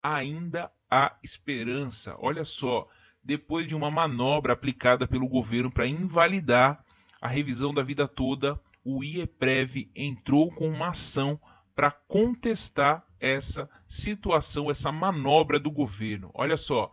ainda há esperança. Olha só, depois de uma manobra aplicada pelo governo para invalidar a revisão da vida toda, o IEPREV entrou com uma ação para contestar essa situação, essa manobra do governo. Olha só,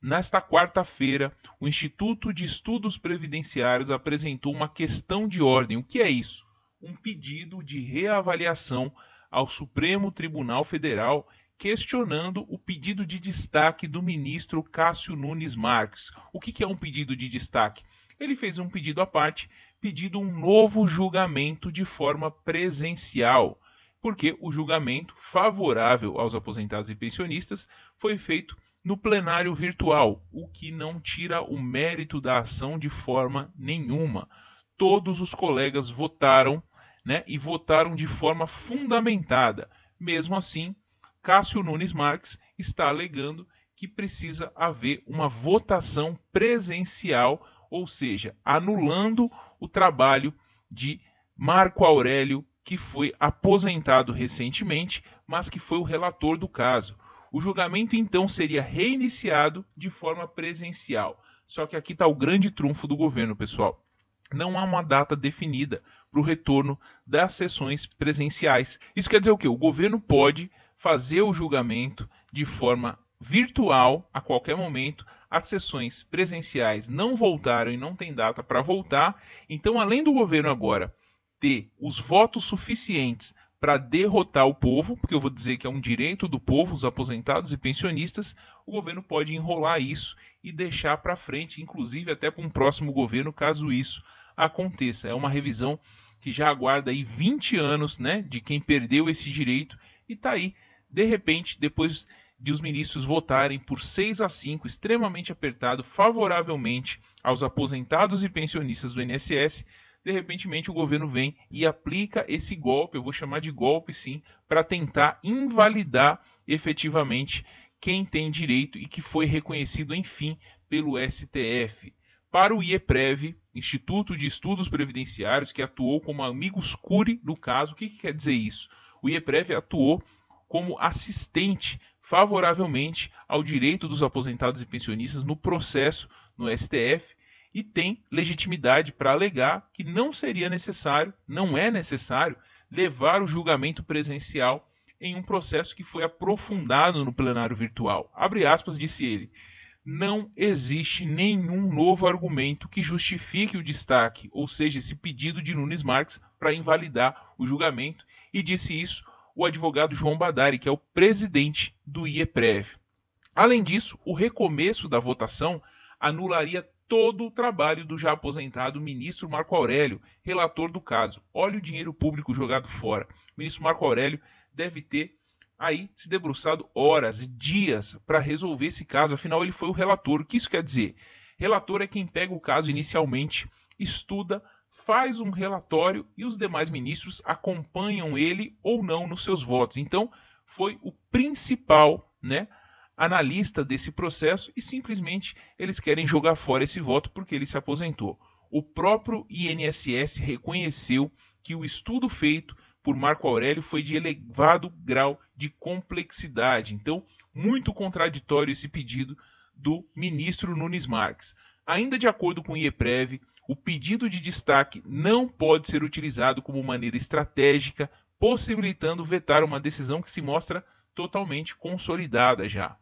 nesta quarta-feira, o Instituto de Estudos Previdenciários apresentou uma questão de ordem. O que é isso? Um pedido de reavaliação ao Supremo Tribunal Federal, questionando o pedido de destaque do ministro Cássio Nunes Marques. O que é um pedido de destaque? Ele fez um pedido à parte, pedindo um novo julgamento de forma presencial, porque o julgamento favorável aos aposentados e pensionistas foi feito no plenário virtual, o que não tira o mérito da ação de forma nenhuma. Todos os colegas votaram, né, e votaram de forma fundamentada. Mesmo assim, Cássio Nunes Marques está alegando que precisa haver uma votação presencial, ou seja, anulando o trabalho de Marco Aurélio, que foi aposentado recentemente, mas que foi o relator do caso. O julgamento então seria reiniciado de forma presencial. Só que aqui está o grande trunfo do governo, pessoal. Não há uma data definida para o retorno das sessões presenciais. Isso quer dizer o quê? O governo pode fazer o julgamento de forma virtual a qualquer momento. As sessões presenciais não voltaram e não tem data para voltar. Então, além do governo agora ter os votos suficientes para derrotar o povo, porque eu vou dizer que é um direito do povo, os aposentados e pensionistas, o governo pode enrolar isso e deixar para frente, inclusive até para um próximo governo, caso isso aconteça. É uma revisão que já aguarda aí 20 anos, né, de quem perdeu esse direito e está aí, de repente, depois de os ministros votarem por 6-5, extremamente apertado, favoravelmente aos aposentados e pensionistas do INSS, de repente o governo vem e aplica esse golpe, eu vou chamar de golpe sim, para tentar invalidar efetivamente quem tem direito e que foi reconhecido, enfim, pelo STF. Para o IEPREV, Instituto de Estudos Previdenciários, que atuou como amicus curiae no caso, o que quer dizer isso? O IEPREV atuou como assistente favoravelmente ao direito dos aposentados e pensionistas no processo no STF e tem legitimidade para alegar que não seria necessário, não é necessário, levar o julgamento presencial em um processo que foi aprofundado no plenário virtual. Abre aspas, disse ele. Não existe nenhum novo argumento que justifique o destaque, ou seja, esse pedido de Nunes Marques para invalidar o julgamento, e disse isso o advogado João Badari, que é o presidente do IEPREV. Além disso, o recomeço da votação anularia todo o trabalho do já aposentado ministro Marco Aurélio, relator do caso. Olha o dinheiro público jogado fora. O ministro Marco Aurélio deve ter aí se debruçado horas, dias para resolver esse caso. Afinal, ele foi o relator. O que isso quer dizer? Relator é quem pega o caso inicialmente, estuda, faz um relatório e os demais ministros acompanham ele ou não nos seus votos. Então, foi o principal, né, analista desse processo e simplesmente eles querem jogar fora esse voto porque ele se aposentou. O próprio INSS reconheceu que o estudo feito por Marco Aurélio foi de elevado grau de complexidade. Então, muito contraditório esse pedido do ministro Nunes Marques. Ainda de acordo com o IEPREV, o pedido de destaque não pode ser utilizado como maneira estratégica, possibilitando vetar uma decisão que se mostra totalmente consolidada já.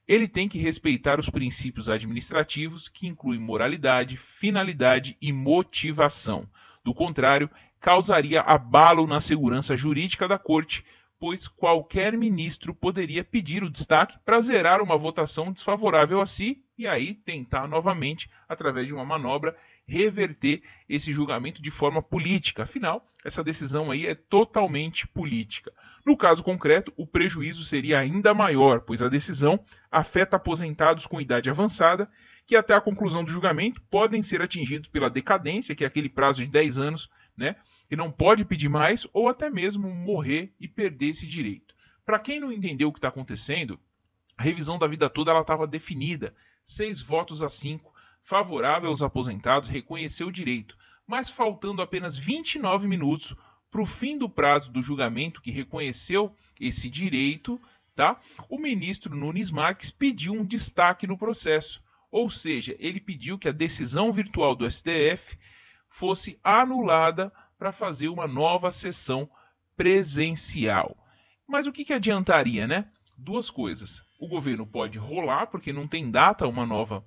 Ele tem que respeitar os princípios administrativos, que incluem moralidade, finalidade e motivação. Do contrário, causaria abalo na segurança jurídica da Corte, pois qualquer ministro poderia pedir o destaque para zerar uma votação desfavorável a si e aí tentar novamente, através de uma manobra, reverter esse julgamento de forma política. Afinal, essa decisão aí é totalmente política. No caso concreto, o prejuízo seria ainda maior, pois a decisão afeta aposentados com idade avançada, que até a conclusão do julgamento podem ser atingidos pela decadência, que é aquele prazo de 10 anos, né? E não pode pedir mais, ou até mesmo morrer e perder esse direito. Para quem não entendeu o que está acontecendo, a revisão da vida toda estava definida, 6-5, favorável aos aposentados, reconheceu o direito, mas faltando apenas 29 minutos para o fim do prazo do julgamento que reconheceu esse direito, tá? O ministro Nunes Marques pediu um destaque no processo, ou seja, ele pediu que a decisão virtual do STF fosse anulada para fazer uma nova sessão presencial. Mas o que adiantaria, né? Duas coisas. O governo pode rolar, porque não tem data uma nova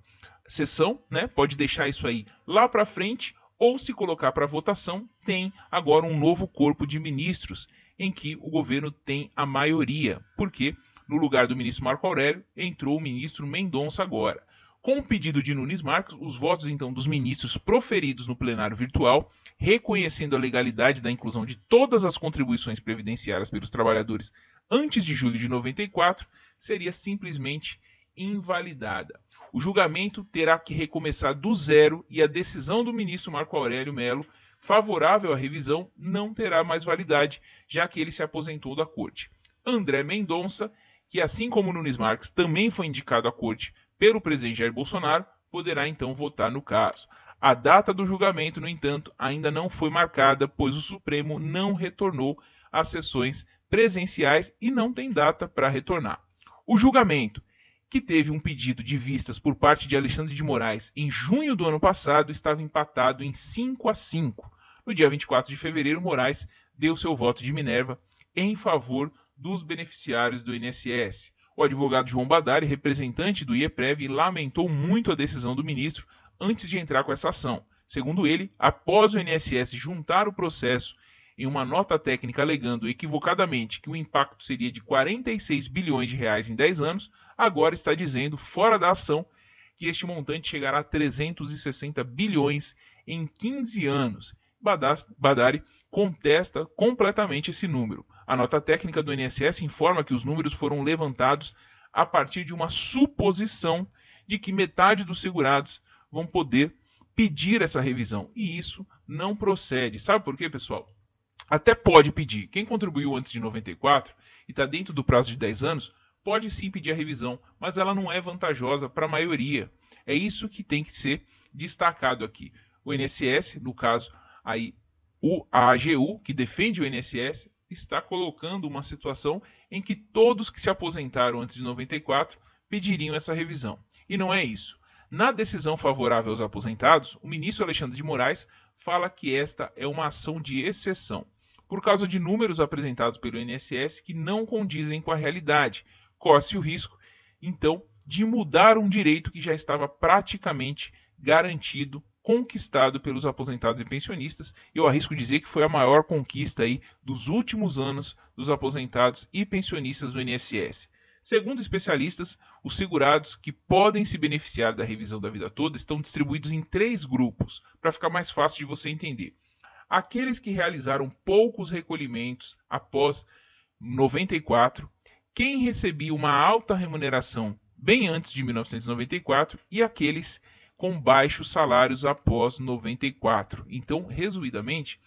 sessão, né? Pode deixar isso aí lá para frente, ou se colocar para votação, tem agora um novo corpo de ministros em que o governo tem a maioria, porque no lugar do ministro Marco Aurélio entrou o ministro Mendonça agora. Com o pedido de Nunes Marques, os votos então dos ministros proferidos no plenário virtual, reconhecendo a legalidade da inclusão de todas as contribuições previdenciárias pelos trabalhadores antes de julho de 94, seria simplesmente invalidada. O julgamento terá que recomeçar do zero e a decisão do ministro Marco Aurélio Melo, favorável à revisão, não terá mais validade, já que ele se aposentou da corte. André Mendonça, que assim como Nunes Marques também foi indicado à corte pelo presidente Jair Bolsonaro, poderá então votar no caso. A data do julgamento, no entanto, ainda não foi marcada, pois o Supremo não retornou às sessões presenciais e não tem data para retornar. O julgamento, que teve um pedido de vistas por parte de Alexandre de Moraes em junho do ano passado, estava empatado em 5-5. No dia 24 de fevereiro, Moraes deu seu voto de Minerva em favor dos beneficiários do INSS. O advogado João Badari, representante do IEPREV, lamentou muito a decisão do ministro antes de entrar com essa ação. Segundo ele, após o INSS juntar o processo em uma nota técnica alegando equivocadamente que o impacto seria de 46 bilhões de reais em 10 anos, agora está dizendo, fora da ação, que este montante chegará a 360 bilhões em 15 anos. Badari contesta completamente esse número. A nota técnica do INSS informa que os números foram levantados a partir de uma suposição de que metade dos segurados vão poder pedir essa revisão. E isso não procede. Sabe por quê, pessoal? Até pode pedir. Quem contribuiu antes de 94 e está dentro do prazo de 10 anos, pode sim pedir a revisão, mas ela não é vantajosa para a maioria. É isso que tem que ser destacado aqui. O INSS, no caso, aí, a AGU, que defende o INSS, está colocando uma situação em que todos que se aposentaram antes de 94 pediriam essa revisão. E não é isso. Na decisão favorável aos aposentados, o ministro Alexandre de Moraes fala que esta é uma ação de exceção, por causa de números apresentados pelo INSS que não condizem com a realidade. Corre-se o risco, então, de mudar um direito que já estava praticamente garantido, conquistado pelos aposentados e pensionistas. Eu arrisco dizer que foi a maior conquista aí dos últimos anos dos aposentados e pensionistas do INSS. Segundo especialistas, os segurados que podem se beneficiar da revisão da vida toda estão distribuídos em 3 grupos, para ficar mais fácil de você entender. Aqueles que realizaram poucos recolhimentos após 94, quem recebia uma alta remuneração bem antes de 1994 e aqueles com baixos salários após 94. Então, resumidamente,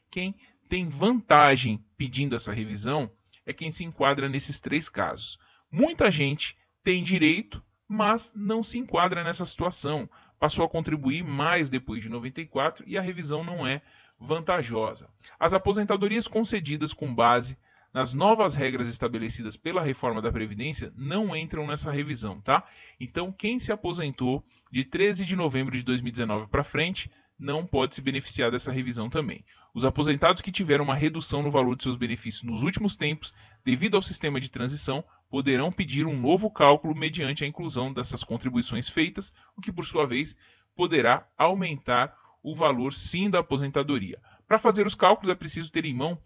quem tem vantagem pedindo essa revisão é quem se enquadra nesses 3 casos. Muita gente tem direito, mas não se enquadra nessa situação. Passou a contribuir mais depois de 94 e a revisão não é vantajosa. As aposentadorias concedidas com base nas novas regras estabelecidas pela reforma da Previdência não entram nessa revisão, tá? Então, quem se aposentou de 13 de novembro de 2019 para frente não pode se beneficiar dessa revisão também. Os aposentados que tiveram uma redução no valor de seus benefícios nos últimos tempos, devido ao sistema de transição, poderão pedir um novo cálculo mediante a inclusão dessas contribuições feitas, o que, por sua vez, poderá aumentar o valor sim da aposentadoria. Para fazer os cálculos é preciso ter em mão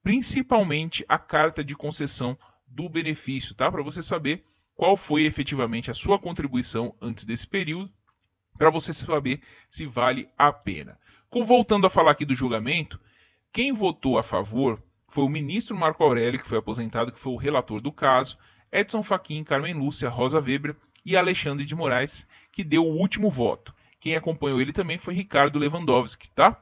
principalmente a carta de concessão do benefício, tá? Para você saber qual foi efetivamente a sua contribuição antes desse período, para você saber se vale a pena. Voltando a falar aqui do julgamento, quem votou a favor foi o ministro Marco Aurélio, que foi aposentado, que foi o relator do caso, Edson Fachin, Carmen Lúcia, Rosa Weber e Alexandre de Moraes, que deu o último voto. Quem acompanhou ele também foi Ricardo Lewandowski, tá?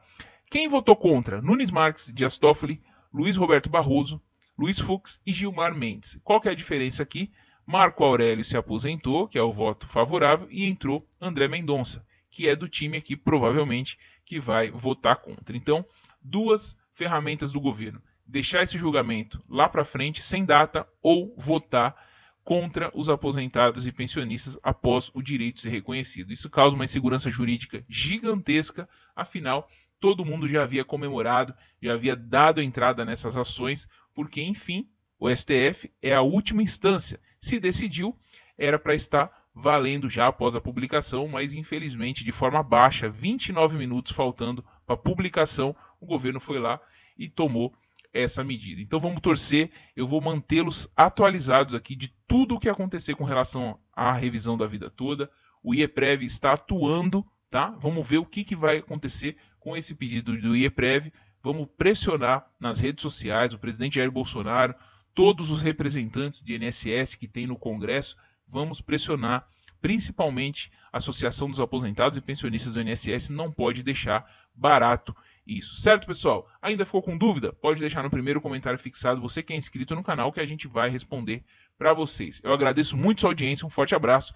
Quem votou contra? Nunes Marques, Dias Toffoli, Luiz Roberto Barroso, Luiz Fux e Gilmar Mendes. Qual que é a diferença aqui? Marco Aurélio se aposentou, que é o voto favorável, e entrou André Mendonça, que é do time aqui, provavelmente, que vai votar contra. Então, 2 ferramentas do governo. Deixar esse julgamento lá para frente, sem data, ou votar contra os aposentados e pensionistas após o direito ser reconhecido. Isso causa uma insegurança jurídica gigantesca, afinal, todo mundo já havia comemorado, já havia dado entrada nessas ações, porque, enfim, o STF é a última instância. Se decidiu, era para estar valendo já após a publicação, mas infelizmente de forma baixa, 29 minutos faltando para a publicação, o governo foi lá e tomou essa medida. Então vamos torcer, eu vou mantê-los atualizados aqui de tudo o que acontecer com relação à revisão da vida toda. O IEPREV está atuando, tá? Vamos ver o que vai acontecer com esse pedido do IEPREV. Vamos pressionar nas redes sociais o presidente Jair Bolsonaro, todos os representantes de INSS que tem no Congresso. Vamos pressionar, principalmente a Associação dos Aposentados e Pensionistas do INSS não pode deixar barato isso. Certo, pessoal? Ainda ficou com dúvida? Pode deixar no primeiro comentário fixado, você que é inscrito no canal, que a gente vai responder para vocês. Eu agradeço muito sua audiência, um forte abraço.